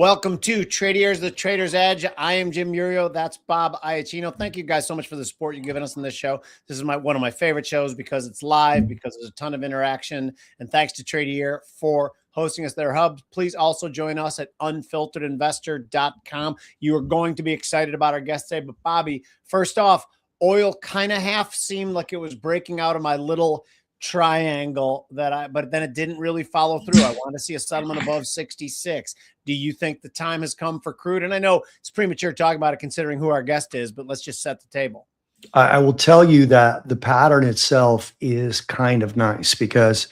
Welcome to Tradiers, the Trader's Edge. I am Jim Iuorio. That's Bob Iaccino. Thank you guys so much for the support you've given us in this show. This is one of my favorite shows because it's live, because there's a ton of interaction. And thanks to Tradier for hosting us their hub. Please also join us at unfilteredinvestor.com. You are going to be excited about our guest today. But Bobby, first off, oil kind of half seemed like it was breaking out of my little triangle but then it didn't really follow through. I want to see a settlement above 66. Do you think the time has come for crude? And I know it's premature talking about it considering who our guest is, but let's just set the table. I will tell you that the pattern itself is kind of nice because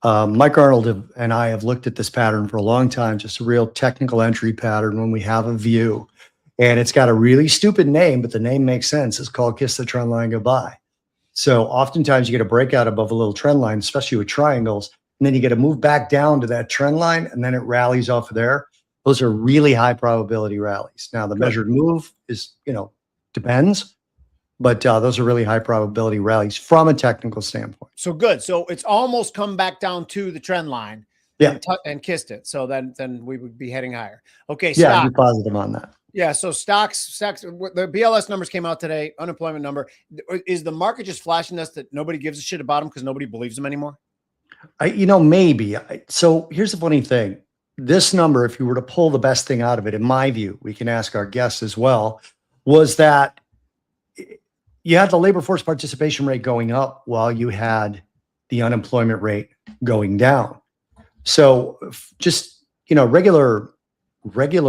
Mike Arnold and I have looked at this pattern for a long time, just a real technical entry pattern when we have a view. And it's got a really stupid name, but the name makes sense. It's called Kiss the Trend Line Goodbye. So oftentimes you get a breakout above a little trend line, especially with triangles, and then you get to move back down to that trend line, and then it rallies off of there. Those are really high probability rallies. Now, the measured move is, depends, but those are really high probability rallies from a technical standpoint. So good. So it's almost come back down to the trend line, and kissed it. So then we would be heading higher. Okay. Yeah, be positive on that. Yeah. So stocks, the BLS numbers came out today, unemployment number. Is the market just flashing us that nobody gives a shit about them because nobody believes them anymore? Maybe. So here's the funny thing. This number, if you were to pull the best thing out of it, in my view, we can ask our guests as well, was that you had the labor force participation rate going up while you had the unemployment rate going down. So just, regular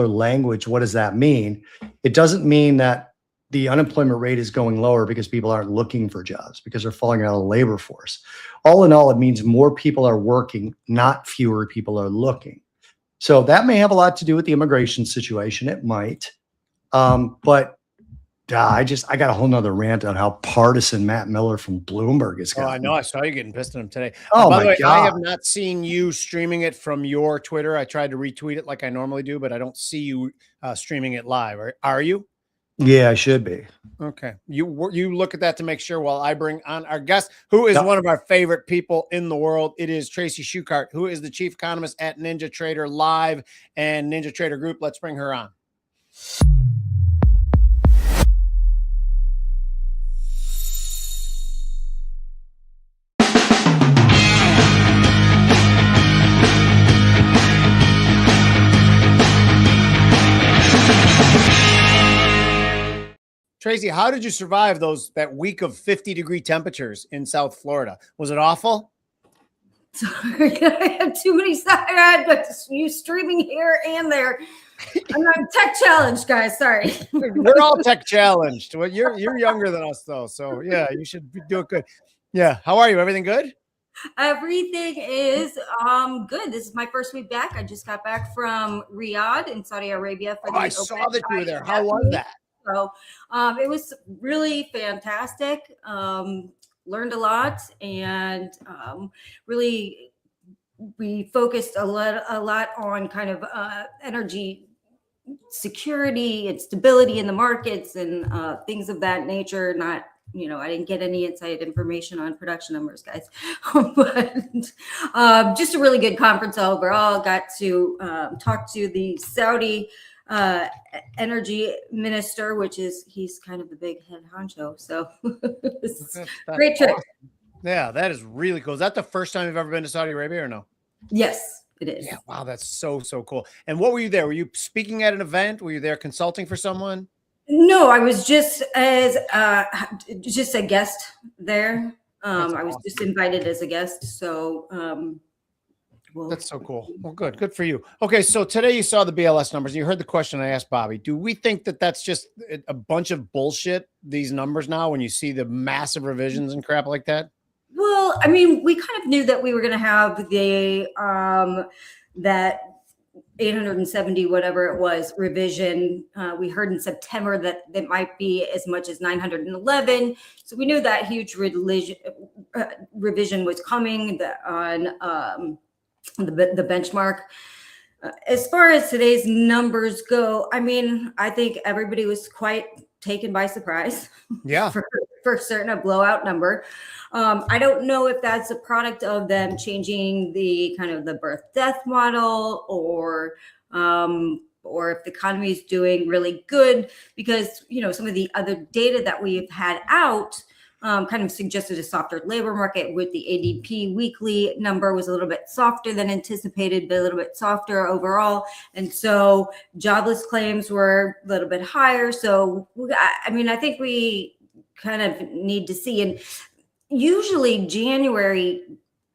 language, what does that mean? It doesn't mean that the unemployment rate is going lower because people aren't looking for jobs, because they're falling out of the labor force. All in all, it means more people are working, not fewer people are looking. So that may have a lot to do with the immigration situation. It might. But I got a whole nother rant on how partisan Matt Miller from Bloomberg is. Oh, I know. I saw you getting pissed at him today. Oh, by the way, God. I have not seen you streaming it from your Twitter. I tried to retweet it like I normally do, but I don't see you streaming it live. Are you? Yeah, I should be. Okay. You look at that to make sure while I bring on our guest, who is one of our favorite people in the world. It is Tracy Shuchart, who is the chief economist at NinjaTrader Live and NinjaTrader Group. Let's bring her on. Tracy, how did you survive that week of 50-degree temperatures in South Florida? Was it awful? Sorry, I have too many sides, but you streaming here and there. I'm tech challenged, guys. Sorry. We're all tech challenged. Well, you're younger than us though, so yeah, you should do it good. Yeah. How are you? Everything good? Everything is good. This is my first week back. I just got back from Riyadh in Saudi Arabia for the I saw that you were there. How was that? So it was really fantastic. Learned a lot, and really we focused a lot on kind of energy security and stability in the markets and things of that nature. Not, I didn't get any inside information on production numbers, guys, but just a really good conference overall. Got to talk to the Saudi energy minister, he's kind of the big head honcho. So that's great trip. Awesome. Yeah, that is really cool. Is that the first time you've ever been to Saudi Arabia or no? Yes, it is. Yeah. Wow. That's so cool. And what were you there? Were you speaking at an event? Were you there consulting for someone? No, I was just just a guest there. I was just invited as a guest. So, that's so cool. Well, good for you. Okay, so today you saw the BLS numbers. You heard the question I asked Bobby. Do we think that that's just a bunch of bullshit, these numbers now, when you see the massive revisions and crap like that? Well, I mean, we kind of knew that we were going to have the that 870 whatever it was revision. We heard in September that it might be as much as 911. So we knew that huge revision was coming on the benchmark. As far as today's numbers go, I mean, I think everybody was quite taken by surprise. Yeah. for certain, a blowout number. I don't know if that's a product of them changing the kind of the birth death model, or or if the economy is doing really good, because, some of the other data that we've had out kind of suggested a softer labor market, with the ADP weekly number was a little bit softer than anticipated, but a little bit softer overall. And so jobless claims were a little bit higher. So, I think we kind of need to see. And usually January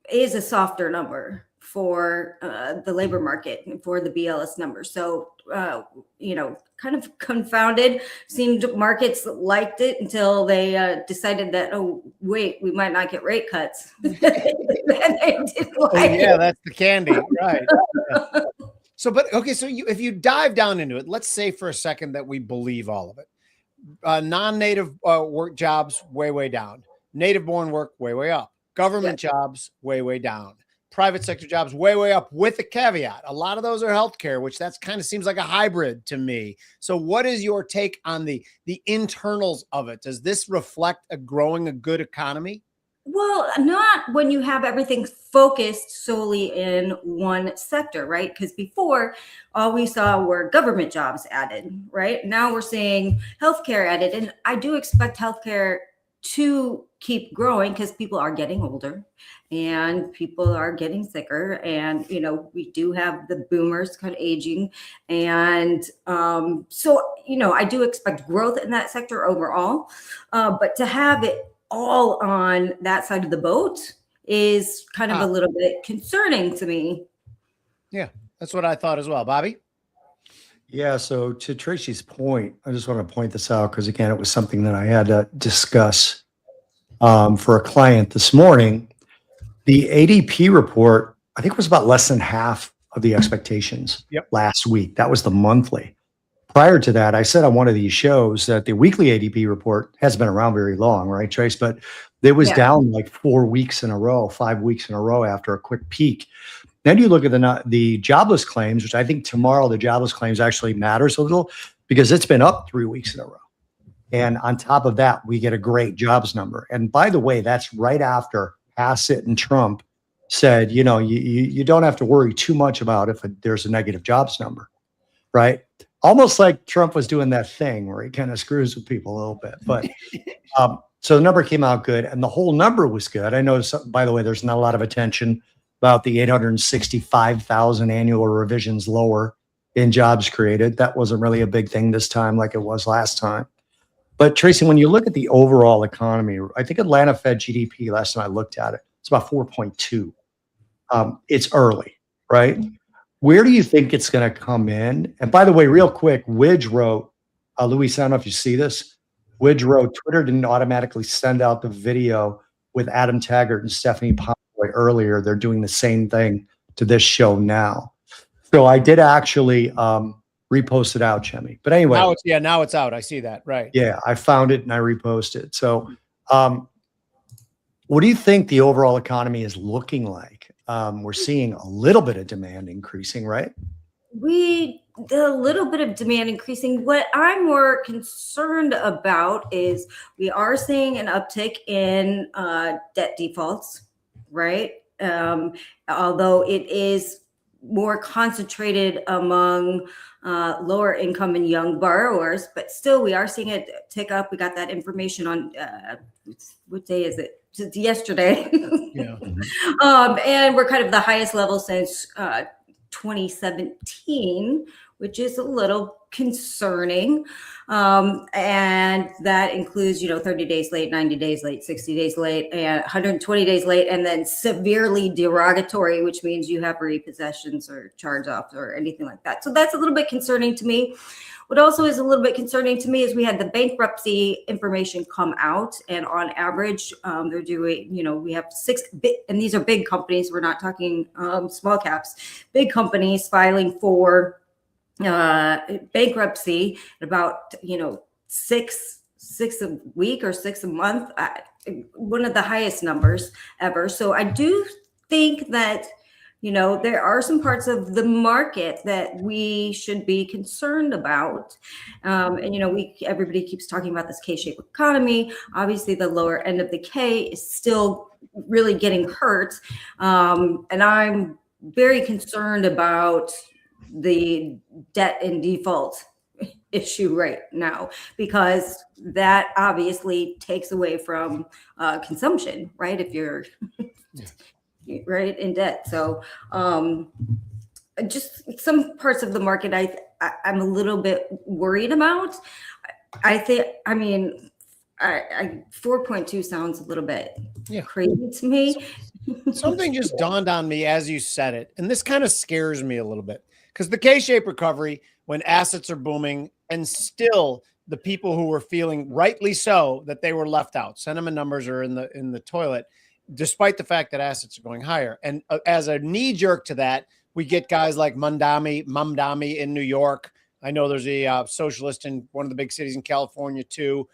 is a softer number for the labor market and for the BLS number. So, kind of confounded. Seemed markets liked it until they decided that, oh, wait, we might not get rate cuts. Yeah, that's the candy, right? Yeah. So, if you dive down into it, let's say for a second that we believe all of it. Non-native work jobs, way down. Native-born work, way up. Government jobs, way down. Private sector jobs, way up, with a caveat. A lot of those are healthcare, which that's kind of seems like a hybrid to me. So what is your take on the internals of it? Does this reflect a good economy? Well, not when you have everything focused solely in one sector, right? Because before, all we saw were government jobs added, right? Now we're seeing healthcare added. And I do expect healthcare to keep growing because people are getting older and people are getting sicker. And, we do have the boomers kind of aging. And so, I do expect growth in that sector overall. But to have it all on that side of the boat is kind of a little bit concerning to me. Yeah, that's what I thought as well. Bobby? Yeah, so to Tracy's point, I just want to point this out because, again, it was something that I had to discuss for a client this morning. The ADP report, I think, was about less than half of the expectations last week. That was the monthly. Prior to that, I said on one of these shows that the weekly ADP report hasn't been around very long, right, Trace? But it was down like 4 weeks in a row, 5 weeks in a row after a quick peak. Then you look at the jobless claims, which I think tomorrow the jobless claims actually matters a little because it's been up 3 weeks in a row. And on top of that, we get a great jobs number. And by the way, that's right after Hassett and Trump said, you don't have to worry too much about if there's a negative jobs number, right? Almost like Trump was doing that thing where he kind of screws with people a little bit. But so the number came out good and the whole number was good. I noticed, by the way, there's not a lot of attention about the 865,000 annual revisions lower in jobs created. That wasn't really a big thing this time like it was last time. But Tracy, when you look at the overall economy, I think Atlanta Fed GDP, last time I looked at it, it's about 4.2. It's early, right? Where do you think it's going to come in? And by the way, real quick, Widge wrote, Luis, I don't know if you see this. Widge wrote, Twitter didn't automatically send out the video with Adam Taggart and Stephanie Pomeroy earlier. They're doing the same thing to this show now. So I did actually repost it out, Chemi. But anyway. Now it's out. I see that. Right. Yeah, I found it and I reposted it. So what do you think the overall economy is looking like? We're seeing a little bit of demand increasing, right? A little bit of demand increasing. What I'm more concerned about is we are seeing an uptick in debt defaults, right? Although it is more concentrated among lower income and young borrowers, but still we are seeing it tick up. We got that information on what day is it? It's yesterday. Yeah. And we're kind of the highest level since 2017, which is a little concerning. And that includes, 30 days late, 90 days late, 60 days late, and 120 days late, and then severely derogatory, which means you have repossessions or charge-offs or anything like that. So that's a little bit concerning to me. What also is a little bit concerning to me is we had the bankruptcy information come out, and on average, they're doing, we have and these are big companies. We're not talking small caps, big companies filing for bankruptcy at about, 6 a week or 6 a month, one of the highest numbers ever. So I do think that, there are some parts of the market that we should be concerned about. And, everybody keeps talking about this K-shaped economy. Obviously, the lower end of the K is still really getting hurt. And I'm very concerned about the debt and default issue right now, because that obviously takes away from consumption, right? If you're right in debt. So just some parts of the market I'm a little bit worried about. I think, I mean, I 4.2 sounds a little bit crazy to me. Something just dawned on me as you said it, and this kind of scares me a little bit, because the K-shaped recovery, when assets are booming, and still the people who were feeling rightly so that they were left out, sentiment numbers are in the toilet, despite the fact that assets are going higher. And as a knee jerk to that, we get guys like Mamdani in New York. I know there's a socialist in one of the big cities in California too.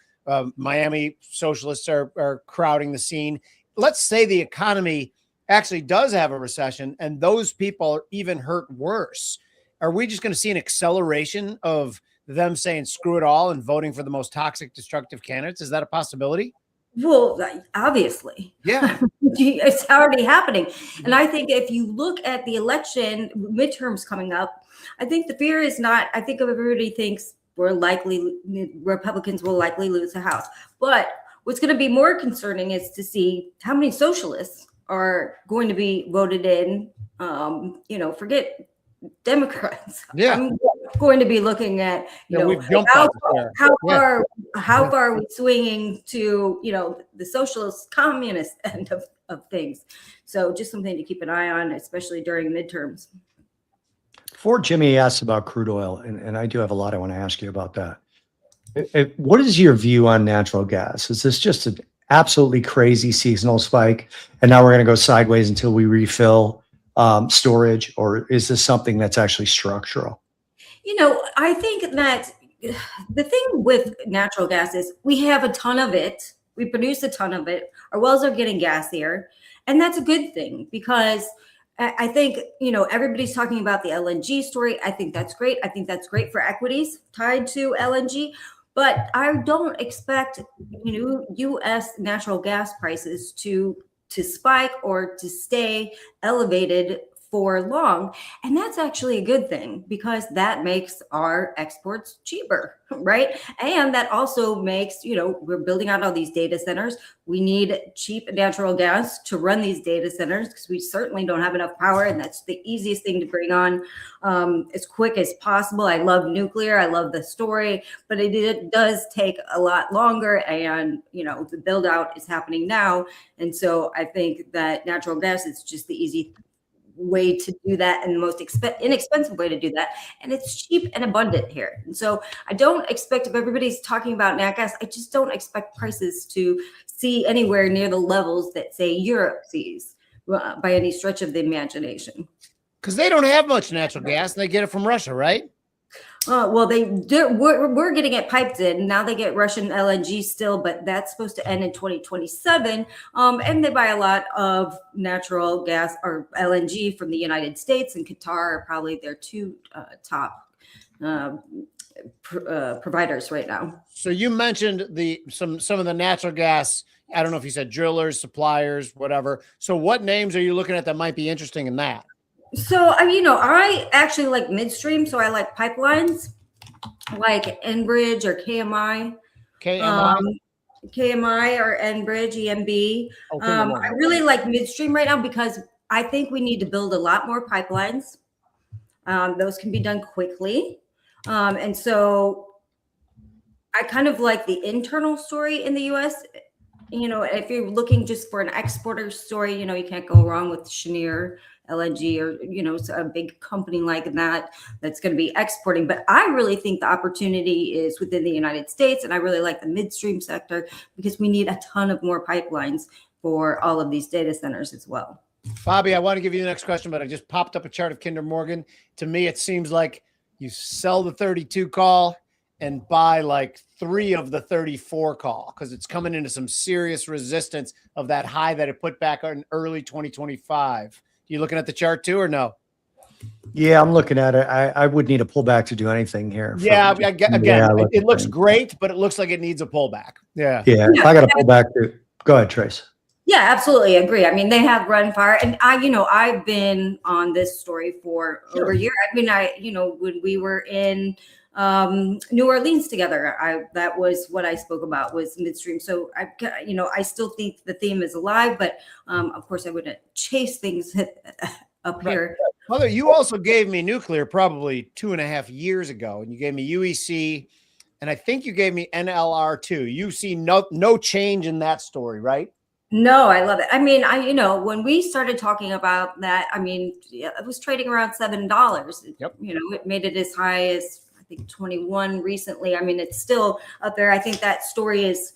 Miami socialists are crowding the scene. Let's say the economy actually does have a recession and those people are even hurt worse. Are we just going to see an acceleration of them saying screw it all and voting for the most toxic, destructive candidates? Is that a possibility? Well, obviously. Yeah. It's already happening. And I think if you look at the election midterms coming up, I think the fear is not, I think everybody thinks Republicans will likely lose the House. But what's going to be more concerning is to see how many socialists are going to be voted in. Forget Democrats. Yeah. I'm going to be looking at, how far are we swinging to, the socialist communist end of things. So just something to keep an eye on, especially during midterms. Before Jimmy asks about crude oil, and I do have a lot I want to ask you about that. What is your view on natural gas? Is this just an absolutely crazy seasonal spike, and now we're going to go sideways until we refill storage, or is this something that's actually structural? I think that the thing with natural gas is we have a ton of it. We produce a ton of it. Our wells are getting gassier, and that's a good thing, because I think, everybody's talking about the LNG story. I think that's great. I think that's great for equities tied to LNG. But I don't expect, U.S. natural gas prices to spike or to stay elevated for long. And that's actually a good thing, because that makes our exports cheaper, right? And that also makes, we're building out all these data centers. We need cheap natural gas to run these data centers, because we certainly don't have enough power. And that's the easiest thing to bring on as quick as possible. I love nuclear. I love the story, but it does take a lot longer. And, the build out is happening now. And so I think that natural gas is just the easy way to do that, and the most inexpensive way to do that, and it's cheap and abundant here. And so I don't expect, if everybody's talking about nat gas, I just don't expect prices to see anywhere near the levels that, say, Europe sees by any stretch of the imagination. Because they don't have much natural gas, and they get it from Russia, right? Well, we're getting it piped in. Now they get Russian LNG still, but that's supposed to end in 2027. And they buy a lot of natural gas or LNG from the United States, and Qatar are probably their two top providers right now. So you mentioned some of the natural gas. I don't know if you said drillers, suppliers, whatever. So what names are you looking at that might be interesting in that? So, I actually like midstream. So I like pipelines, like Enbridge or KMI. KMI or Enbridge, EMB. I really like midstream right now, because I think we need to build a lot more pipelines. Those can be done quickly. And so I kind of like the internal story in the U.S. If you're looking just for an exporter story, you can't go wrong with Cheniere LNG or, a big company like that's going to be exporting. But I really think the opportunity is within the United States. And I really like the midstream sector, because we need a ton of more pipelines for all of these data centers as well. Bobby, I want to give you the next question, but I just popped up a chart of Kinder Morgan. To me, it seems like you sell the 32 call and buy like 3 of the 34 call, because it's coming into some serious resistance of that high that it put back in early 2025. You looking at the chart too, or no? Yeah, I'm looking at it. I would need a pullback to do anything here. Yeah, it looks great, but it looks like it needs a pullback. Yeah. Yeah, I got to pull back. Go ahead, Trace. Yeah, absolutely agree. I mean, they have run fire, and I've been on this story for over a year. I mean, when we were in New Orleans together, that was what I spoke about was midstream. So I still think the theme is alive, but of course I wouldn't chase things up here. Mother, you also gave me nuclear probably 2.5 years ago, and you gave me UEC, and I think you gave me NLR too. You see no change in that story, right? No, I love it. I mean, when we started talking about that, I mean, it was trading around $7. Yep. It made it as high as I think 21 recently. I mean, it's still up there. I think that story is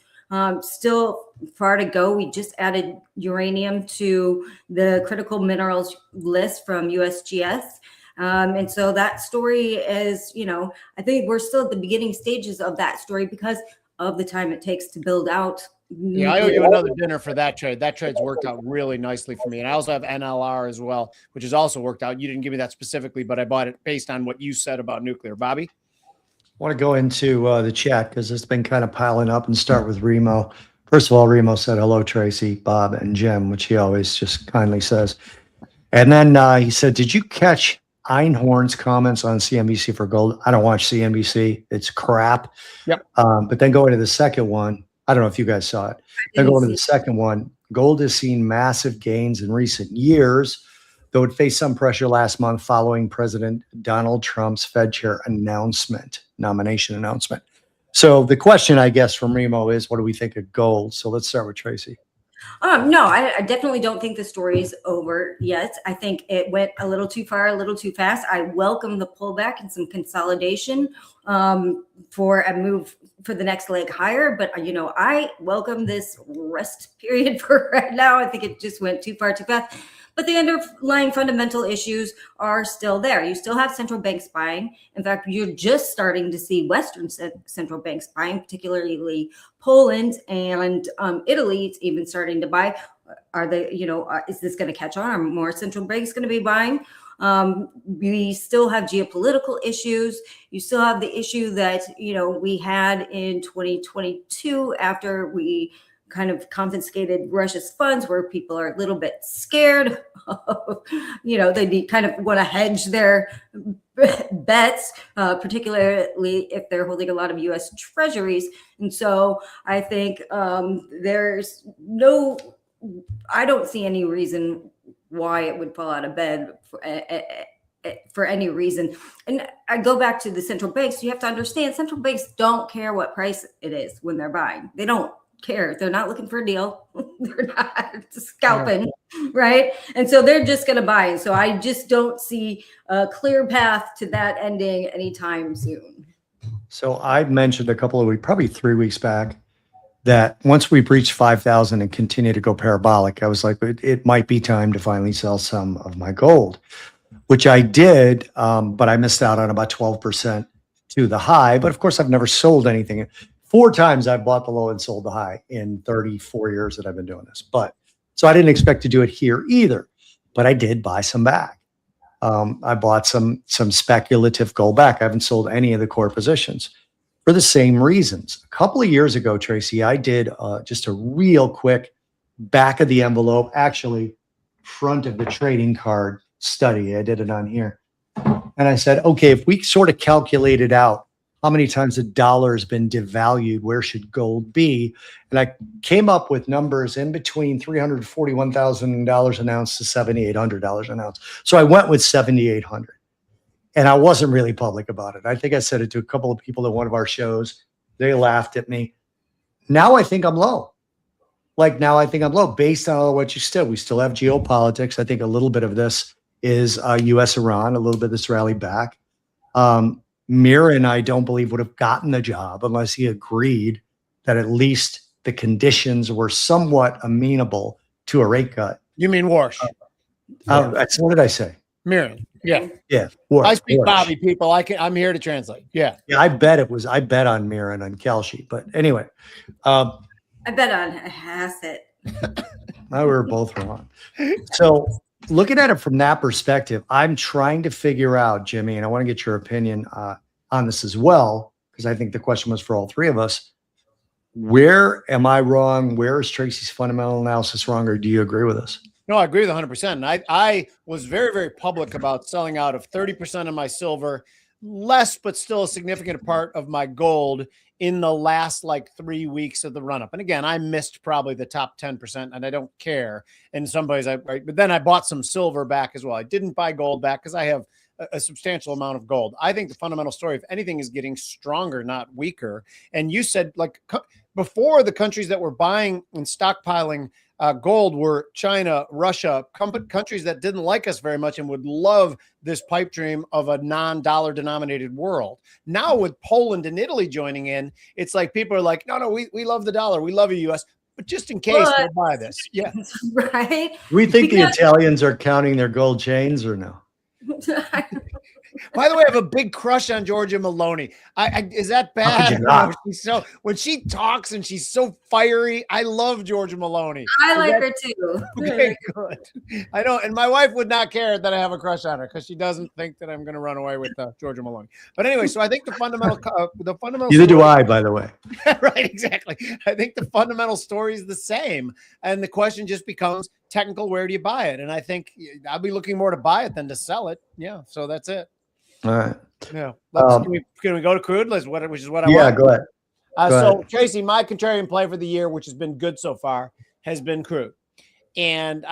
still far to go. We just added uranium to the critical minerals list from USGS. And so that story is, I think we're still at the beginning stages of that story because of the time it takes to build out. Yeah, I owe you another dinner for that trade. That trade's worked out really nicely for me. And I also have NLR as well, which has also worked out. You didn't give me that specifically, but I bought it based on what you said about nuclear. Bobby? I want to go into the chat because it's been kind of piling up, and start with Remo. First of all, Remo said, hello, Tracy, Bob, and Jim, which he always just kindly says. And then he said, did you catch Einhorn's comments on CNBC for gold? I don't watch CNBC. It's crap. Yep. But then going to the second one, I don't know if you guys saw it. Then going to the second one, gold has seen massive gains in recent years, though it faced some pressure last month following President Donald Trump's Fed chair nomination announcement. So the question, I guess, from Remo is, what do we think of gold? So let's start with Tracy. No, I definitely don't think the story is over yet. I think it went a little too far, a little too fast. I welcome the pullback and some consolidation for a move for the next leg higher. But, I welcome this rest period for right now. I think it just went too far, too fast. But the underlying fundamental issues are still there. You still have central banks buying. In fact, you're just starting to see Western central banks buying, particularly Poland and Italy. It's even starting to buy. Are they, is this going to catch on? Are more central banks going to be buying? We still have geopolitical issues. You still have the issue that, we had in 2022 after we kind of confiscated Russia's funds, where people are a little bit scared of, they kind of want to hedge their bets, particularly if they're holding a lot of U.S. treasuries. And so I think I don't see any reason why it would fall out of bed for any reason. And I go back to the central banks. You have to understand central banks don't care what price it is when they're buying. They don't care. They're not looking for a deal. They're not scalping, right? And so they're just going to buy. And so I just don't see a clear path to that ending anytime soon. So I mentioned probably 3 weeks back, that once we breach 5,000 and continue to go parabolic, I was like, it might be time to finally sell some of my gold, which I did, but I missed out on about 12% to the high. But of course, I've never sold anything. 4 times I've bought the low and sold the high in 34 years that I've been doing this. So I didn't expect to do it here either, but I did buy some back. I bought some speculative gold back. I haven't sold any of the core positions for the same reasons. A couple of years ago, Tracy, I did just a real quick back of the envelope, actually front of the trading card study. I did it on here. And I said, okay, if we sort of calculated out how many times the dollar has been devalued, where should gold be? And I came up with numbers in between $341,000 an ounce to $7,800 an ounce. So I went with 7,800. And I wasn't really public about it. I think I said it to a couple of people at one of our shows. They laughed at me. Now I think I'm low. Now I think I'm low based on all what you said. We still have geopolitics. I think a little bit of this is U.S.-Iran, a little bit of this rally back. Miran, I don't believe, would have gotten the job unless he agreed that at least the conditions were somewhat amenable to a rate cut. You mean Warsh? What did I say? Miran. Yeah. Yeah. Warsh, I speak Warsh. Bobby, people. I'm here to translate. Yeah. Yeah. I bet on Miran on Kalshi. But anyway. I bet on Hassett. We were both wrong. So looking at it from that perspective, I'm trying to figure out, Jimmy, and I want to get your opinion on this as well, because I think the question was for all three of us. Where am I wrong? Where is Tracy's fundamental analysis wrong, or do you agree with us? No, I agree with 100%. And I was very, very public about selling out of 30% of my silver, less, but still a significant part of my gold in the last like 3 weeks of the run up. And again, I missed probably the top 10% and I don't care. In some ways, but then I bought some silver back as well. I didn't buy gold back because I have a substantial amount of gold. I think the fundamental story, if anything, is getting stronger, not weaker. And you said, like, before, the countries that were buying and stockpiling gold were China, Russia, countries that didn't like us very much and would love this pipe dream of a non-dollar denominated world. Now with Poland and Italy joining in, it's like people are like, no, we love the dollar. We love you, US. But just in case, we'll buy this. Yeah. Right. We think the Italians are counting their gold chains or no? By the way, I have a big crush on Giorgia Meloni. Is that bad? No, she's so, when she talks and she's so fiery, I love Giorgia Meloni. I like her too. Okay, good. I know, and my wife would not care that I have a crush on her because she doesn't think that I'm going to run away with Giorgia Meloni. But anyway, so I think the fundamental neither do I, by the way. Right, exactly. I think the fundamental story is the same, and the question just becomes technical. Where do you buy it? And I think I'll be looking more to buy it than to sell it. Yeah, so that's it. All right. Yeah. Can we go to crude? Which is what I want. Yeah, go ahead. So Tracy, my contrarian play for the year, which has been good so far, has been crude. And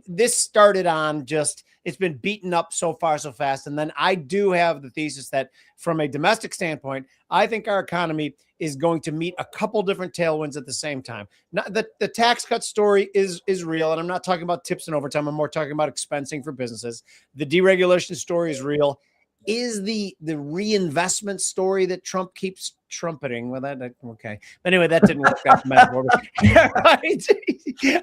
this started on it's been beaten up so far so fast. And then I do have the thesis that from a domestic standpoint, I think our economy is going to meet a couple different tailwinds at the same time. Not the tax cut story is real. And I'm not talking about tips and overtime. I'm more talking about expensing for businesses. The deregulation story is real. Is the reinvestment story that Trump keeps trumpeting? Well, okay. Anyway, that didn't work out. Metaphor. Right?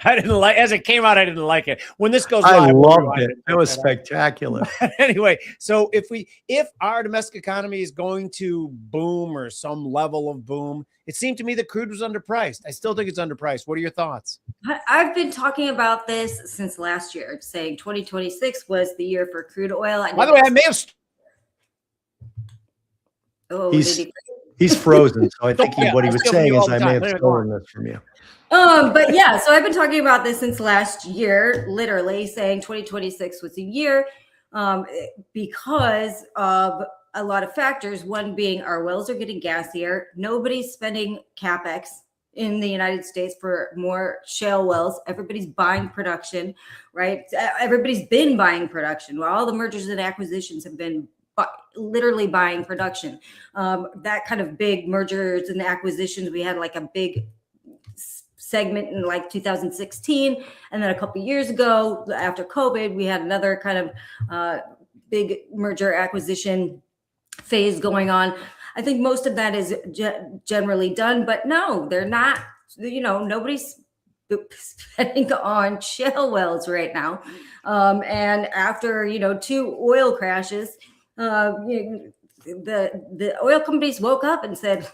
I didn't like, as it came out, I didn't like it. When this goes live, I loved it. It was spectacular. Anyway, so if our domestic economy is going to boom or some level of boom, it seemed to me that crude was underpriced. I still think it's underpriced. What are your thoughts? I've been talking about this since last year, saying 2026 was the year for crude oil. By the way, I may have. Oh, he's frozen. So I think what he was saying is I may have stolen this from you. But yeah, so I've been talking about this since last year, literally saying 2026 was a year because of a lot of factors. One being our wells are getting gassier. Nobody's spending CapEx in the United States for more shale wells. Everybody's buying production, right? Everybody's been buying production. Well, all the mergers and acquisitions have been literally buying production. That kind of big mergers and acquisitions, we had like a big segment in like 2016. And then a couple of years ago, after COVID, we had another kind of big merger acquisition phase going on. I think most of that is generally done, but no, they're not, nobody's spending on shale wells right now. And after, 2 oil crashes, the oil companies woke up and said,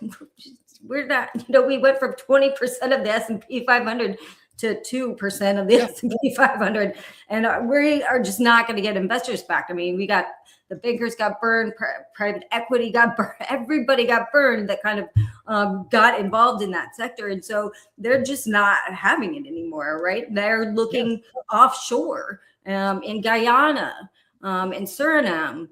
we're not, we went from 20% of the S&P 500 to 2% of the S&P 500. And we are just not going to get investors back. I mean, the bankers got burned, private equity got burned, everybody got burned that kind of got involved in that sector. And so they're just not having it anymore, right? They're looking offshore in Guyana, in Suriname,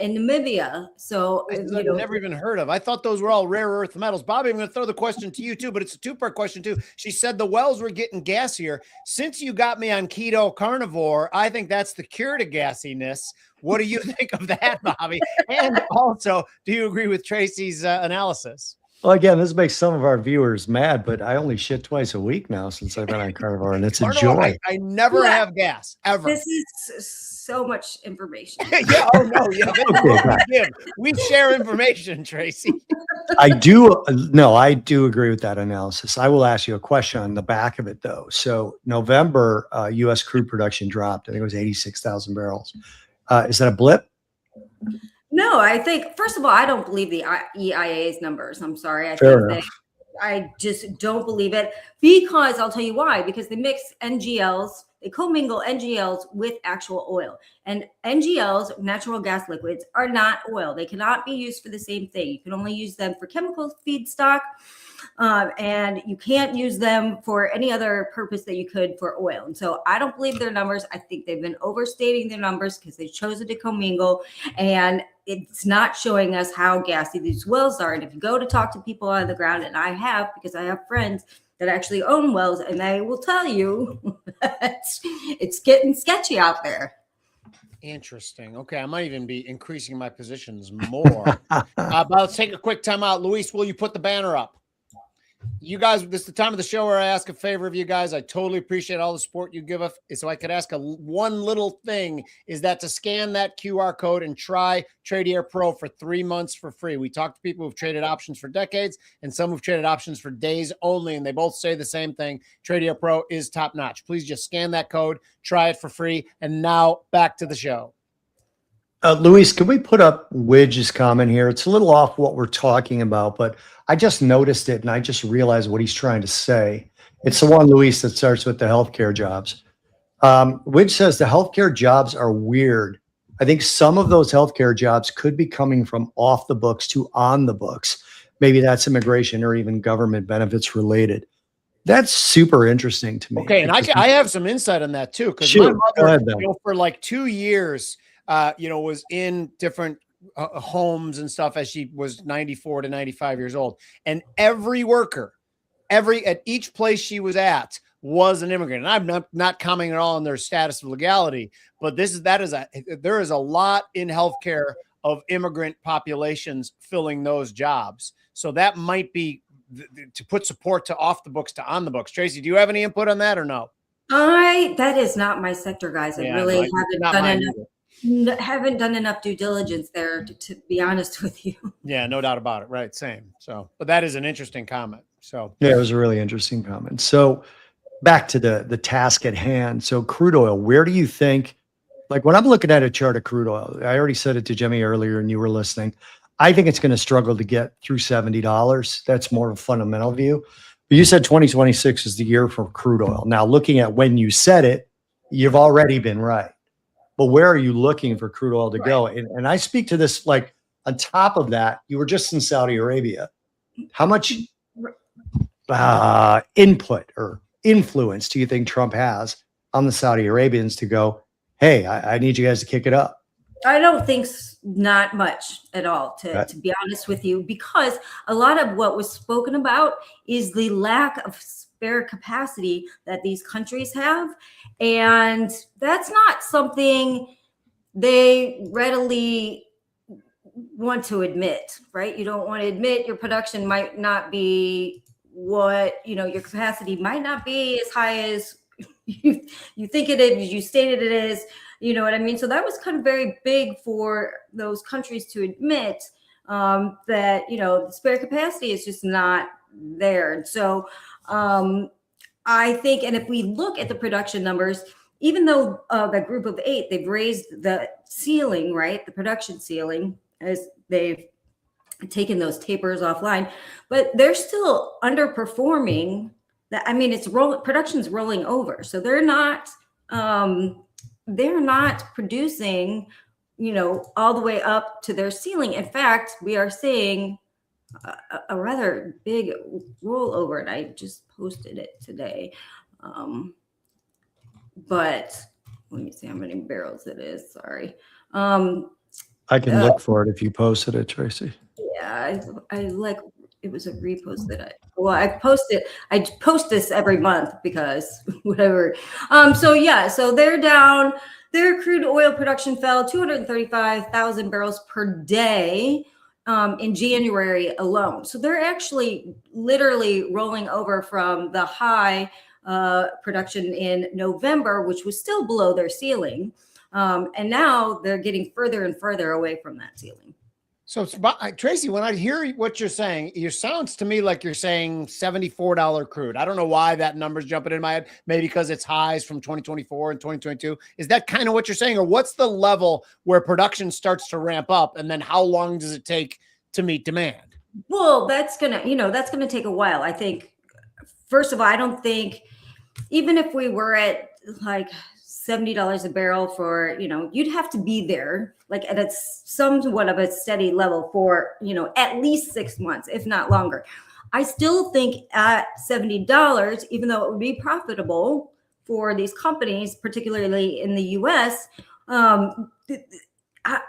in Namibia. So I've never even heard of. I thought those were all rare earth metals. Bobby, I'm going to throw the question to you too, but it's a 2-part question too. She said the wells were getting gassier. Since you got me on keto carnivore, I think that's the cure to gassiness. What do you think of that, Bobby? And also, do you agree with Tracy's analysis? Well, again, this makes some of our viewers mad, but I only shit twice a week now since I've been on carnivore, and it's a joy. I never have gas, ever. This is so much information. Yeah, oh no, yeah. We share information, Tracy. I do agree with that analysis. I will ask you a question on the back of it, though. So November, U.S. crude production dropped. I think it was 86,000 barrels. Is that a blip? No, I think, first of all, I don't believe the EIA's numbers. I'm sorry. I just don't believe it, because I'll tell you why. Because they mix NGLs, they commingle NGLs with actual oil. And NGLs, natural gas liquids, are not oil. They cannot be used for the same thing. You can only use them for chemical feedstock and you can't use them for any other purpose that you could for oil. And so I don't believe their numbers. I think they've been overstating their numbers because they've chosen to commingle, and it's not showing us how gassy these wells are. And if you go to talk to people on the ground, and I have, because I have friends that actually own wells, and they will tell you that it's getting sketchy out there. Interesting. Okay, I might even be increasing my positions more. But let's take a quick time out. Luis, will you put the banner up? You guys, this is the time of the show where I ask a favor of you guys. I totally appreciate all the support you give us. So I could ask one little thing, is that to scan that QR code and try Tradier Pro for 3 months for free. We talked to people who've traded options for decades and some who've traded options for days only, and they both say the same thing. Tradier Pro is top notch. Please just scan that code, try it for free. And now back to the show. Luis, can we put up Widge's comment here? It's a little off what we're talking about, but I just noticed it and I just realized what he's trying to say. It's the one, Luis, that starts with the healthcare jobs. Widge says the healthcare jobs are weird. I think some of those healthcare jobs could be coming from off the books to on the books. Maybe that's immigration or even government benefits related. That's super interesting to me. Okay, and I have some insight on that too, because my mother, for like 2 years, was in different homes and stuff as she was 94 to 95 years old. And every worker, at each place she was at was an immigrant. And I'm not commenting at all on their status of legality, but there is a lot in healthcare of immigrant populations filling those jobs. So that might be to put support to off the books to on the books. Tracy, do you have any input on that or no? That is not my sector, guys. I really haven't done enough due diligence there, to be honest with you. Yeah, no doubt about it. Right. Same. So, but that is an interesting comment. So yeah, it was a really interesting comment. So back to the task at hand. So crude oil, where do you think, like when I'm looking at a chart of crude oil, I already said it to Jimmy earlier and you were listening, I think it's going to struggle to get through $70. That's more of a fundamental view. But you said 2026 is the year for crude oil. Now, looking at when you said it, you've already been right. But where are you looking for crude oil to go? And I speak to this, like on top of that, you were just in Saudi Arabia. How much input or influence do you think Trump has on the Saudi Arabians to go, hey, I need you guys to kick it up? I don't think not much at all, to be honest with you, because a lot of what was spoken about is the lack of spare capacity that these countries have. And that's not something they readily want to admit, right? You don't want to admit your production might not be what, your capacity might not be as high as you think it is, you stated it is. You know what I mean? So that was kind of very big for those countries to admit that, the spare capacity is just not there. And so I think, and if we look at the production numbers, even though the group of 8, they've raised the ceiling, right? The production ceiling, as they've taken those tapers offline, but they're still underperforming. It's production's rolling over. So they're not producing, all the way up to their ceiling. In fact, we are seeing a rather big rollover, and I just posted it today. But let me see how many barrels it is. Sorry. I can look for it if you posted it, Tracy. Yeah, I like, it was a repost that I post this every month because whatever. So they're down. Their crude oil production fell 235,000 barrels per day in January alone. So they're actually literally rolling over from the high production in November, which was still below their ceiling. And now they're getting further and further away from that ceiling. So Tracy, when I hear what you're saying, it sounds to me like you're saying $74 crude. I don't know why that number's jumping in my head. Maybe because it's highs from 2024 and 2022. Is that kind of what you're saying? Or what's the level where production starts to ramp up? And then how long does it take to meet demand? Well, that's going to take a while. I think, first of all, I don't think, even if we were at like $70 a barrel for, you'd have to be there like at somewhat of a steady level for, at least 6 months, if not longer. I still think at $70, even though it would be profitable for these companies, particularly in the US, I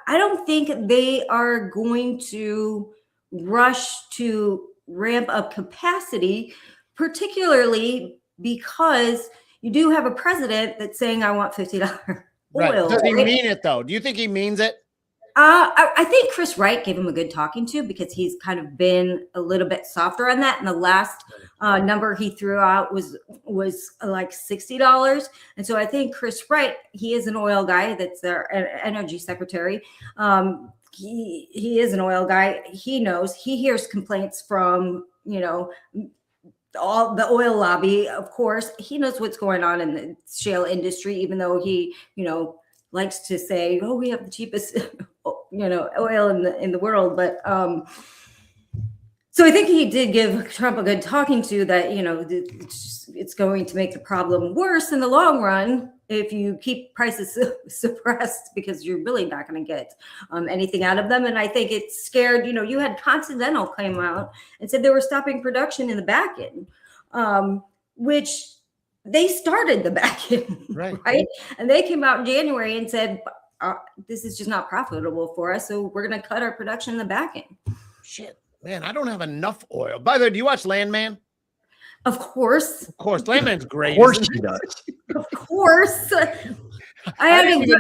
don't think they are going to rush to ramp up capacity, particularly because you do have a president that's saying, I want $50 oil. Right. Does he right? mean it though? Do you think he means it? I think Chris Wright gave him a good talking to, because he's kind of been a little bit softer on that. And the last number he threw out was like $60. And so I think Chris Wright, he is an oil guy. That's their energy secretary. He is an oil guy. He knows. He hears complaints from, all the oil lobby. Of course, he knows what's going on in the shale industry, even though he, likes to say, "Oh, we have the cheapest, oil in the world." But so I think he did give Trump a good talking to, that it's going to make the problem worse in the long run if you keep prices suppressed, because you're really not going to get anything out of them. And I think it scared. You had Continental came out and said they were stopping production in the back end, which they started the back end, right? And they came out in January and said, this is just not profitable for us, so we're going to cut our production in the back end. Shit, man, I don't have enough oil. By the way, do you watch Landman? Of course. Of course. Landman's great. Of course he does. Of course. I had to get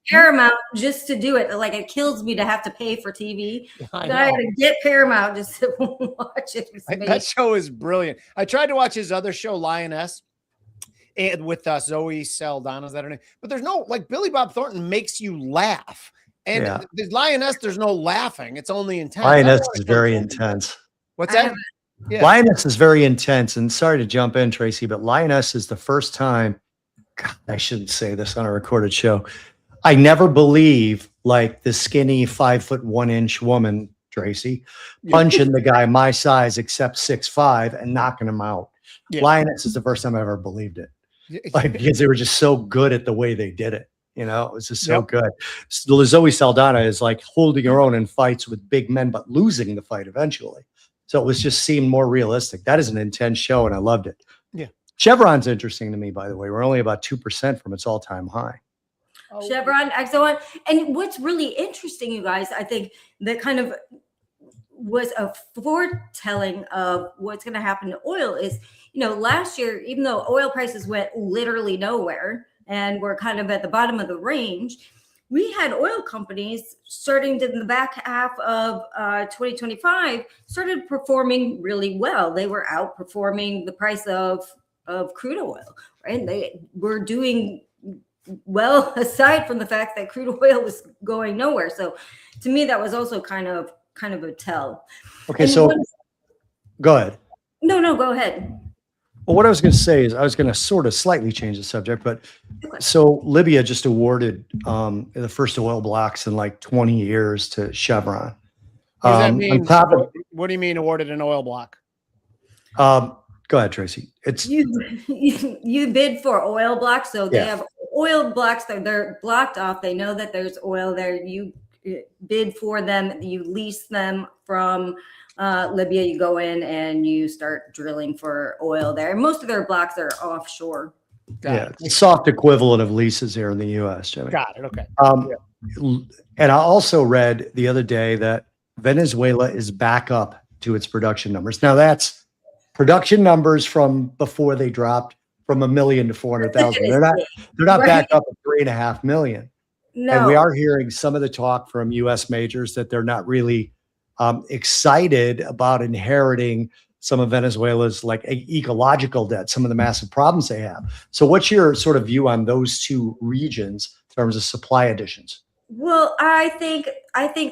Paramount just to do it. Like, it kills me to have to pay for TV. I had to get Paramount just to watch it. That show is brilliant. I tried to watch his other show, Lioness, and with Zoe Saldana, is that her name? But there's no, like, Billy Bob Thornton makes you laugh. And the Lioness, there's no laughing. It's only intense. Lioness is very intense. What's that? Yeah. Lioness is very intense. And sorry to jump in, Tracy, but Lioness is the first time, God, I shouldn't say this on a recorded show. I never believe, like, the skinny 5'1" woman, Tracy, punching the guy my size except 6'5" and knocking him out. Yeah. Lioness is the first time I ever believed it. Like, because they were just so good at the way they did it. It was just so good. So Zoe Saldana is like holding her own in fights with big men, but losing the fight eventually. So it was just seemed more realistic. That is an intense show, and I loved it. Yeah. Chevron's interesting to me, by the way. We're only about 2% from its all-time high. Chevron, Exxon. And what's really interesting, you guys, I think that kind of was a foretelling of what's going to happen to oil is, last year, even though oil prices went literally nowhere and we're kind of at the bottom of the range, we had oil companies starting in the back half of 2025 started performing really well. They were outperforming the price of crude oil, right? They were doing well, aside from the fact that crude oil was going nowhere. So to me, that was also kind of a tell. Okay, and so go ahead. No, go ahead. Well, what I was going to say is I was going to sort of slightly change the subject, but so Libya just awarded the first oil blocks in like 20 years to Chevron. What does that mean? What do you mean awarded an oil block? Go ahead, Tracy. It's you bid for oil blocks, so they have oil blocks that they're blocked off. They know that there's oil there. You bid for them. You lease them from Libya. You go in and you start drilling for oil there. And most of their blocks are offshore. The soft equivalent of leases here in the U.S. Jimmy. Got it. Okay. And I also read the other day that Venezuela is back up to its production numbers. Now that's production numbers from before they dropped from 1 million to 400,000. They're not back up at 3.5 million. No. And we are hearing some of the talk from U.S. majors that they're not really excited about inheriting some of Venezuela's like ecological debt, some of the massive problems they have. So what's your sort of view on those two regions in terms of supply additions? Well, I think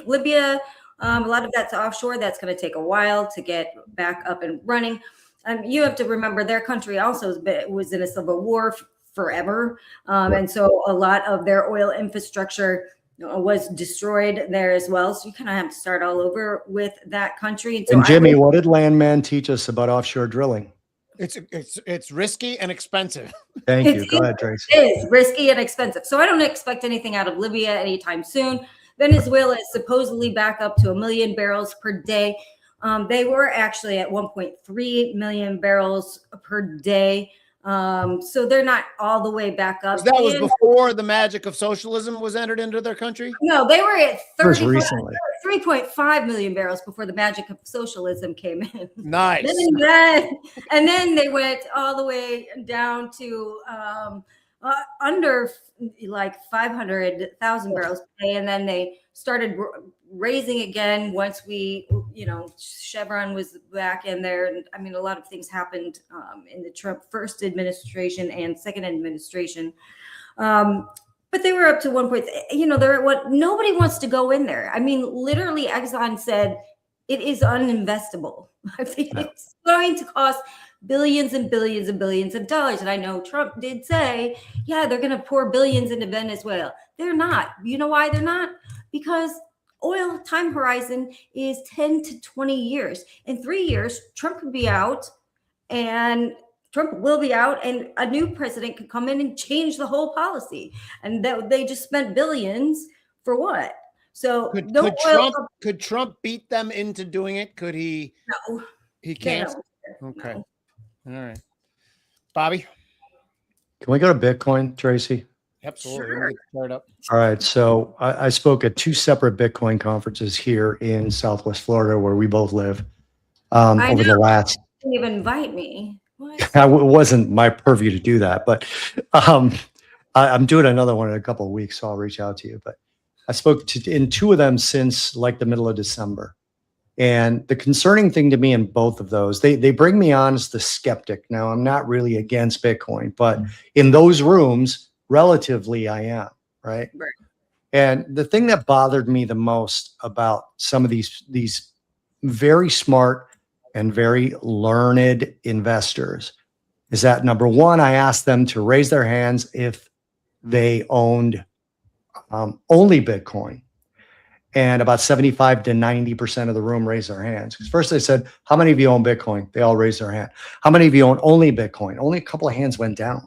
Libya, a lot of that's offshore. That's going to take a while to get back up and running. You have to remember their country also was in a civil war forever. And so a lot of their oil infrastructure was destroyed there as well. So you kind of have to start all over with that country. And, so Jimmy, what did Landman teach us about offshore drilling? It's risky and expensive. Thank you. Go ahead, Tracy. It is risky and expensive. So I don't expect anything out of Libya anytime soon. Venezuela is supposedly back up to 1 million barrels per day. They were actually at 1.3 million barrels per day. So they're not all the way back up. That was before the magic of socialism was entered into their country? No, they were at 3.5 million barrels before the magic of socialism came in. Nice. And then they went all the way down to under like 500,000 barrels per day. And then they started raising again once Chevron was back in there. And I mean, a lot of things happened in the Trump first administration and second administration. But they were up to 1. They're at what nobody wants to go in there. I mean, literally, Exxon said it is uninvestable. I think it's going to cost billions and billions and billions of dollars. And I know Trump did say, yeah, they're going to pour billions into Venezuela. They're not. You know why they're not? Because oil time horizon is 10 to 20 years. In 3 years, Trump could be out and Trump will be out, and a new president could come in and change the whole policy. And that they just spent billions for what? So could Trump beat them into doing it? Could he? No, he can't. No. Okay, all right, Bobby. Can we go to Bitcoin, Tracy? Absolutely. Sure. Start up. All right. So I spoke at 2 separate Bitcoin conferences here in Southwest Florida, where we both live. Over the last. You didn't even invite me. It wasn't my purview to do that, but I'm doing another one in a couple of weeks, so I'll reach out to you. But I spoke in 2 of them since like the middle of December. And the concerning thing to me in both of those, they bring me on as the skeptic. Now, I'm not really against Bitcoin, but in those rooms, relatively, I am, right? And the thing that bothered me the most about some of these very smart and very learned investors is that, number one, I asked them to raise their hands if they owned only Bitcoin. And about 75 to 90% of the room raised their hands. Because first they said, how many of you own Bitcoin? They all raised their hand. How many of you own only Bitcoin? Only a couple of hands went down.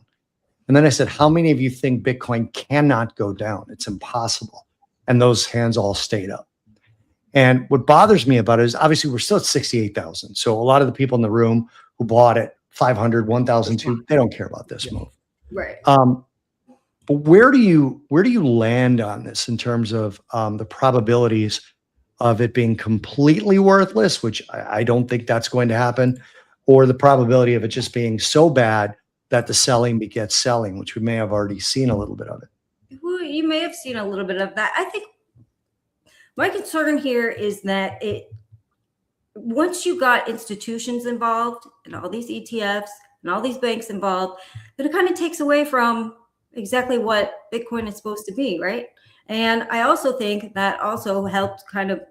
And then I said, how many of you think Bitcoin cannot go down? It's impossible. And those hands all stayed up. And what bothers me about it is obviously we're still at 68,000. So a lot of the people in the room who bought it 500, 1,002, they don't care about this move. Right. But where do you land on this in terms of the probabilities of it being completely worthless, which I don't think that's going to happen, or the probability of it just being so bad that the selling begets selling, which we may have already seen a little bit of it? Well, you may have seen a little bit of that. I think my concern here is that once you got institutions involved and all these ETFs and all these banks involved, then it kind of takes away from exactly what Bitcoin is supposed to be, right? And I also think that also helped kind of,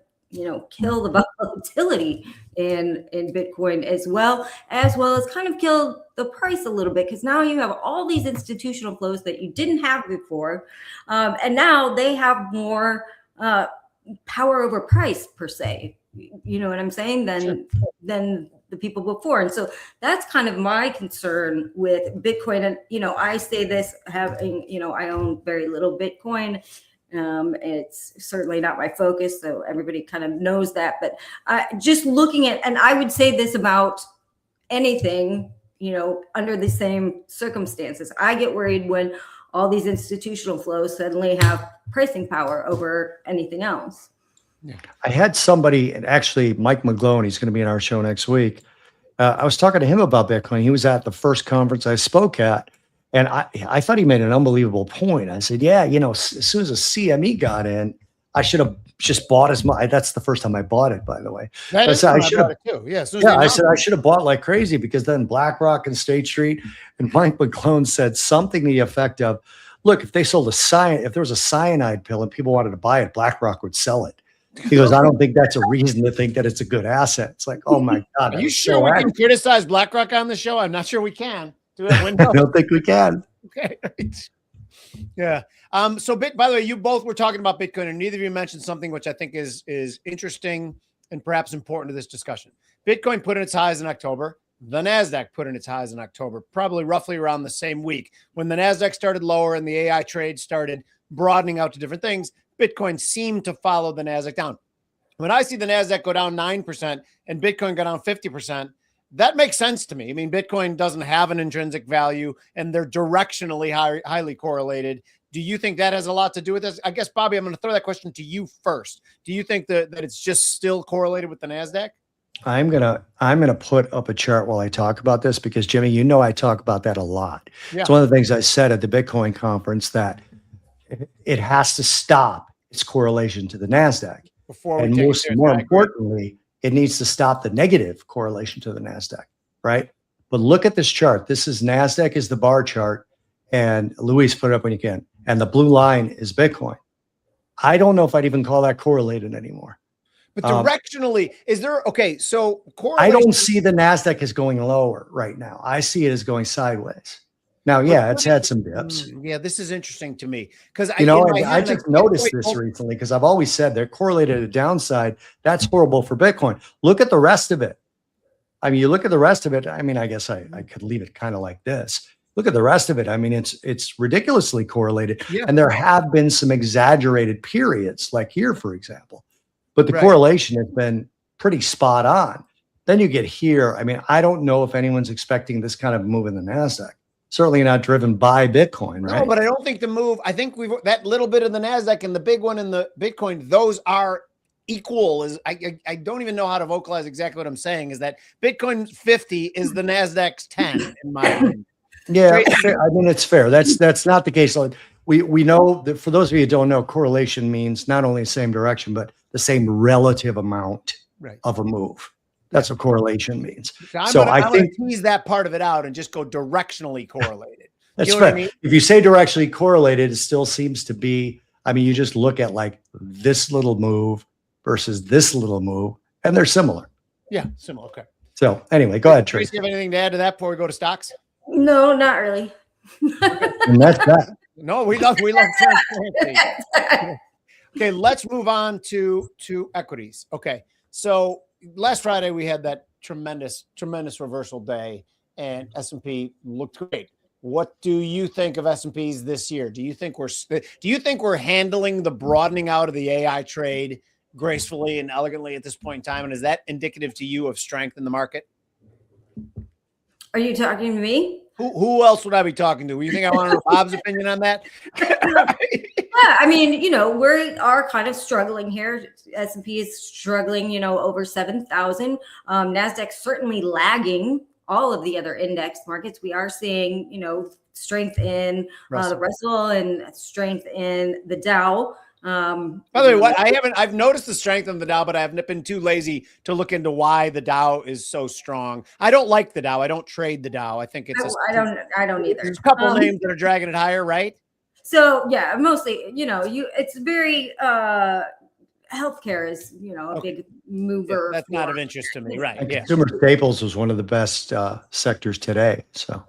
kill the volatility in Bitcoin as well as kind of kill the price a little bit, because now you have all these institutional flows that you didn't have before, and now they have more power over price per se. You know what I'm saying? Than the people before. And so that's kind of my concern with Bitcoin. And, I say this having, I own very little Bitcoin. It's certainly not my focus, so everybody kind of knows that. But just looking at, and I would say this about anything, under the same circumstances, I get worried when all these institutional flows suddenly have pricing power over anything else. I had somebody, and actually Mike McGlone, he's going to be in our show next week. I was talking to him about Bitcoin. He was at the first conference I spoke at, and I thought he made an unbelievable point. I said, yeah, as soon as a CME got in, I should have just bought as much. That's the first time I bought it, by the way. I said, I should have too. Yeah, I said I should have bought like crazy, because then BlackRock and State Street, and Mike McGlone said something to the effect of, look, if they sold if there was a cyanide pill and people wanted to buy it, BlackRock would sell it. He goes, I don't think that's a reason to think that it's a good asset. It's like, oh my God. Are you sure we can criticize BlackRock on the show? I'm not sure we can. I don't think we can. Okay. Right. Yeah. So by the way, you both were talking about Bitcoin, and neither of you mentioned something which I think is interesting and perhaps important to this discussion. Bitcoin put in its highs in October. The NASDAQ put in its highs in October, probably roughly around the same week. When the NASDAQ started lower and the AI trade started broadening out to different things, Bitcoin seemed to follow the NASDAQ down. When I see the NASDAQ go down 9% and Bitcoin go down 50%, that makes sense to me. I mean, Bitcoin doesn't have an intrinsic value and they're directionally highly correlated. Do you think that has a lot to do with this? I guess, Bobby, I'm going to throw that question to you first. Do you think that it's just still correlated with the NASDAQ? I'm gonna put up a chart while I talk about this because Jimmy, you know I talk about that a lot. Yeah. It's one of the things I said at the Bitcoin conference that it has to stop its correlation to the NASDAQ. Before we And take it more there, importantly, it needs to stop the negative correlation to the NASDAQ, right? But look at this chart. This is NASDAQ is the bar chart, and Luis, put it up when you can. And the blue line is Bitcoin. I don't know if I'd even call that correlated anymore. But directionally, is there, okay, so I don't see the NASDAQ as going lower right now. I see it as going sideways. Now, yeah, it's had some dips. Yeah, this is interesting to me because I just noticed this recently because I've always said they're correlated to downside. That's horrible for Bitcoin. Look at the rest of it. I mean, you look at the rest of it. I mean, I guess I could leave it kind of like this. Look at the rest of it. I mean, it's ridiculously correlated. Yeah. And there have been some exaggerated periods, like here, for example. But the correlation has been pretty spot on. Then you get here. I mean, I don't know if anyone's expecting this kind of move in the NASDAQ. Certainly not driven by Bitcoin, right? No, but I don't think the move, I think that little bit of the NASDAQ and the big one in the Bitcoin, those are equal. I don't even know how to vocalize exactly what I'm saying, is that Bitcoin 50 is the NASDAQ's 10 in my opinion. Yeah, I mean, it's fair. That's not the case. We know that for those of you who don't know, correlation means not only the same direction, but the same relative amount of a move. That's what correlation means. So I think tease that part of it out and just go directionally correlated. That's fair. I mean? If you say directionally correlated, it still seems to be, I mean, you just look at like this little move versus this little move, and they're similar. Yeah, similar. Okay. So anyway, go ahead, Tracy. Do you have anything to add to that before we go to stocks? No, not really. And that's that. No, we love transparency. Okay, let's move on to equities. Okay, so last Friday we had that tremendous reversal day, and S&P looked great. What do you think of S&Ps this year? Do you think we're handling the broadening out of the AI trade gracefully and elegantly at this point in time? And is that indicative to you of strength in the market? Are you talking to me? Who else would I be talking to? You think I want to know Bob's opinion on that? Yeah, I mean, we are kind of struggling here. S&P is struggling, over 7,000. NASDAQ certainly lagging all of the other index markets. We are seeing, strength in the Russell and strength in the Dow. By the way, I've noticed the strength of the Dow, but I haven't been too lazy to look into why the Dow is so strong. I don't like the Dow. I don't trade the Dow. I think I don't either. There's a couple names that are dragging it higher, right? So yeah, mostly, it's very, healthcare is, a big mover. That's not of interest to me. Right. Yeah. Consumer staples was one of the best sectors today. So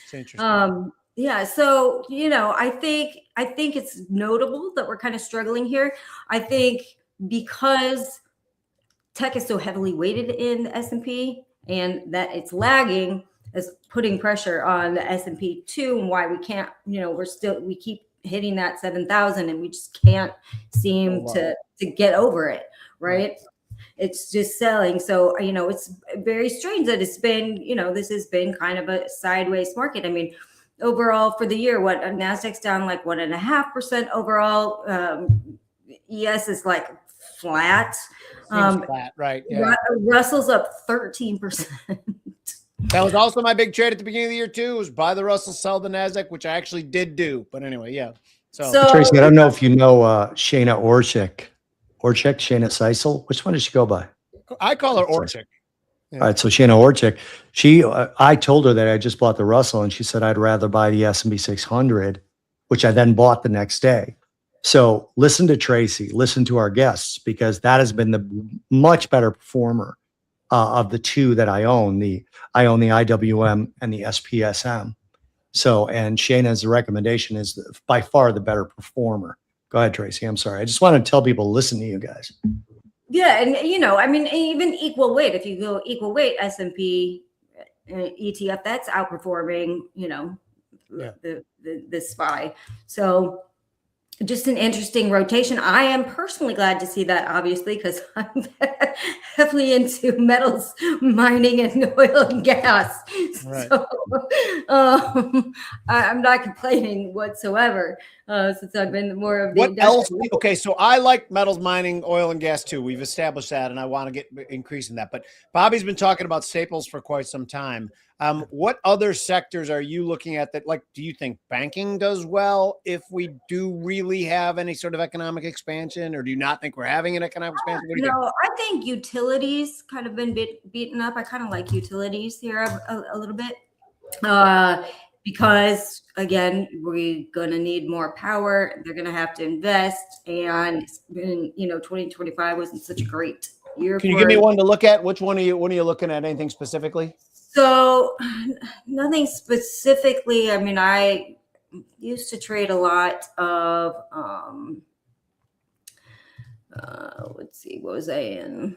it's interesting. Yeah. So, I think it's notable that we're kind of struggling here. I think because tech is so heavily weighted in the S&P and that it's lagging is putting pressure on the S&P too, and why we can't, we keep hitting that 7,000 and we just can't seem to get over it. Right. It's just selling. So, it's very strange that it's been, this has been kind of a sideways market. I mean, overall for the year, NASDAQ's down like 1.5% overall. ES is like flat. Flat, right? Yeah. Russell's up 13%. That was also my big trade at the beginning of the year too. Was buy the Russell, sell the NASDAQ, which I actually did do. But anyway, yeah. So Tracy, I don't know if you know Shayna Orchik, Shayna Seisel. Which one does she go by? I call her Orchik. Yeah. All right, so Shayna Orchik, I told her that I just bought the Russell, and she said I'd rather buy the S&P 600, which I then bought the next day. So listen to Tracy, listen to our guests, because that has been the much better performer of the two that I own. I own the IWM and the SPSM. So, and Shayna's recommendation is by far the better performer. Go ahead, Tracy. I'm sorry. I just want to tell people, listen to you guys. Yeah, and even equal weight. If you go equal weight S&P ETF, that's outperforming, the SPY. So, just an interesting rotation. I am personally glad to see that, obviously, because I'm heavily into metals, mining, and oil and gas. Right. So I'm not complaining whatsoever, since I've been more of the What else? industrial. Okay, so I like metals, mining, oil, and gas too. We've established that, and I want to get increasing that. But Bobby's been talking about staples for quite some time. What other sectors are you looking at that, like, do you think banking does well if we do really have any sort of economic expansion, or do you not think we're having an economic expansion? What do you think? No, I think utilities kind of been beaten up. I kind of like utilities here a little bit, because again, we're going to need more power. They're going to have to invest, and 2025 wasn't such a great year. Can you give me one to look at? Which one are you looking at? Anything specifically? So nothing specifically. I mean, I used to trade a lot of, let's see, what was I in?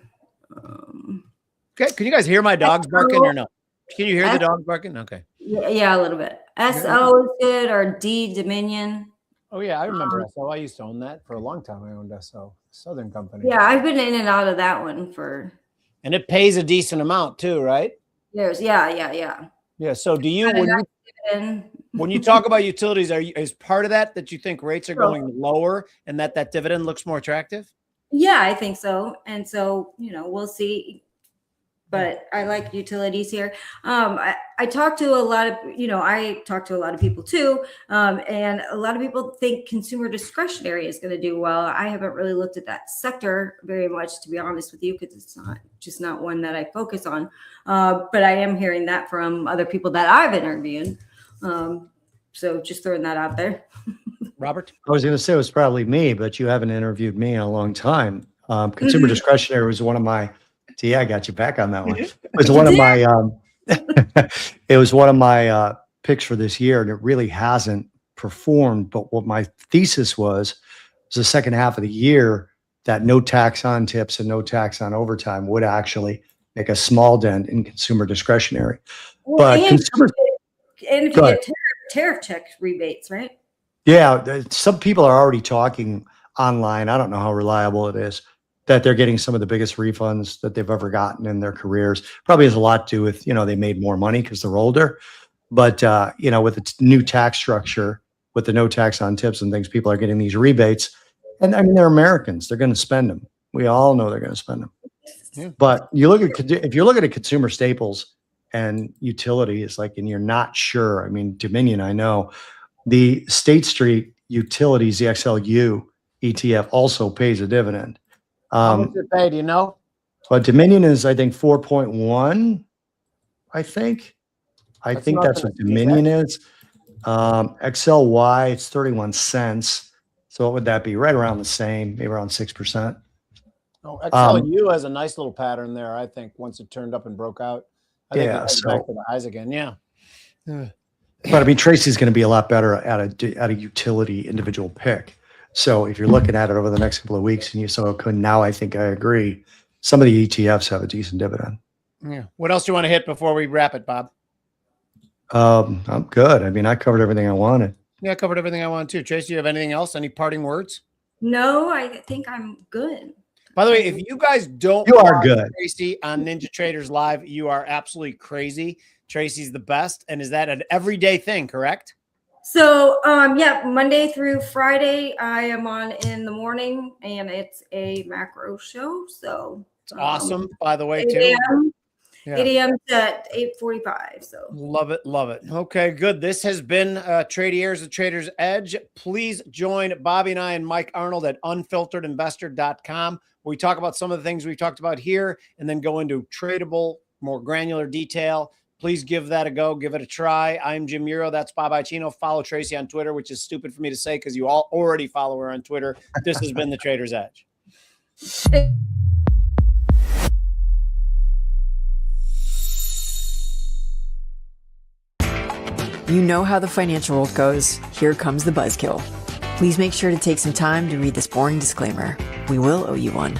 Okay. Can you guys hear my dogs barking or no? Can you hear the dogs barking? Okay. Yeah, a little bit. SO is good, or D Dominion. Oh yeah, I remember SO. I used to own that for a long time. I owned SO, Southern Company. Yeah, I've been in and out of that one for. And it pays a decent amount too, right? years. Yeah. Yeah. So do you, when you talk about utilities, is part of that you think rates are going lower and that dividend looks more attractive? Yeah, I think so. And so, we'll see. But I like utilities here. I talk to a lot of, I talk to a lot of people too. And a lot of people think consumer discretionary is going to do well. I haven't really looked at that sector very much, to be honest with you, because it's not one that I focus on. But I am hearing that from other people that I've interviewed. So just throwing that out there. Robert? I was going to say it was probably me, but you haven't interviewed me in a long time. Consumer discretionary was one of my, I got you back on that one. It was one of my, it was one of my picks for this year, and it really hasn't performed. But what my thesis was the second half of the year, that no tax on tips and no tax on overtime would actually make a small dent in consumer discretionary. But and if you get tariff check rebates, right? Yeah, some people are already talking online. I don't know how reliable it is, that they're getting some of the biggest refunds that they've ever gotten in their careers. Probably has a lot to do with, they made more money because they're older. But, with the new tax structure, with the no tax on tips and things, people are getting these rebates. And I mean, they're Americans. They're going to spend them. We all know they're going to spend them. Yeah. But if you're looking at consumer staples and utilities, and you're not sure, I mean, Dominion, I know. The State Street Utilities, the XLU ETF, also pays a dividend. How much it pay, do you know? But Dominion is, I think, 4.1. I think that's what Dominion is. XLY, it's 31 cents. So what would that be? Right around the same, maybe around 6%. Oh, XLU has a nice little pattern there, I think, once it turned up and broke out. I think it's back to the highs again. Yeah. But I mean, Tracy's going to be a lot better at a utility individual pick. So if you're looking at it over the next couple of weeks and you saw, now I think I agree. Some of the ETFs have a decent dividend. Yeah. What else do you want to hit before we wrap it, Bob? I'm good. I mean, I covered everything I wanted. Yeah, I covered everything I wanted too. Tracy, you have anything else? Any parting words? No, I think I'm good. By the way, if you guys don't good. Tracy on NinjaTraders Live, you are absolutely crazy. Tracy's the best. And is that an everyday thing, correct? So, Monday through Friday, I am on in the morning, and it's a macro show. So it's awesome, by the way, 8 too. 8 a.m. to 8:45. So love it. Okay, good. This has been Tradiers, the Trader's Edge. Please join Bobby and I and Mike Arnold at unfilteredinvestor.com, where we talk about some of the things we've talked about here and then go into tradable, more granular detail. Please give that a go. Give it a try. I'm Jim Iuorio. That's Bob Iaccino. Follow Tracy on Twitter, which is stupid for me to say because you all already follow her on Twitter. This has been the Trader's Edge. You know how the financial world goes. Here comes the buzzkill. Please make sure to take some time to read this boring disclaimer. We will owe you one.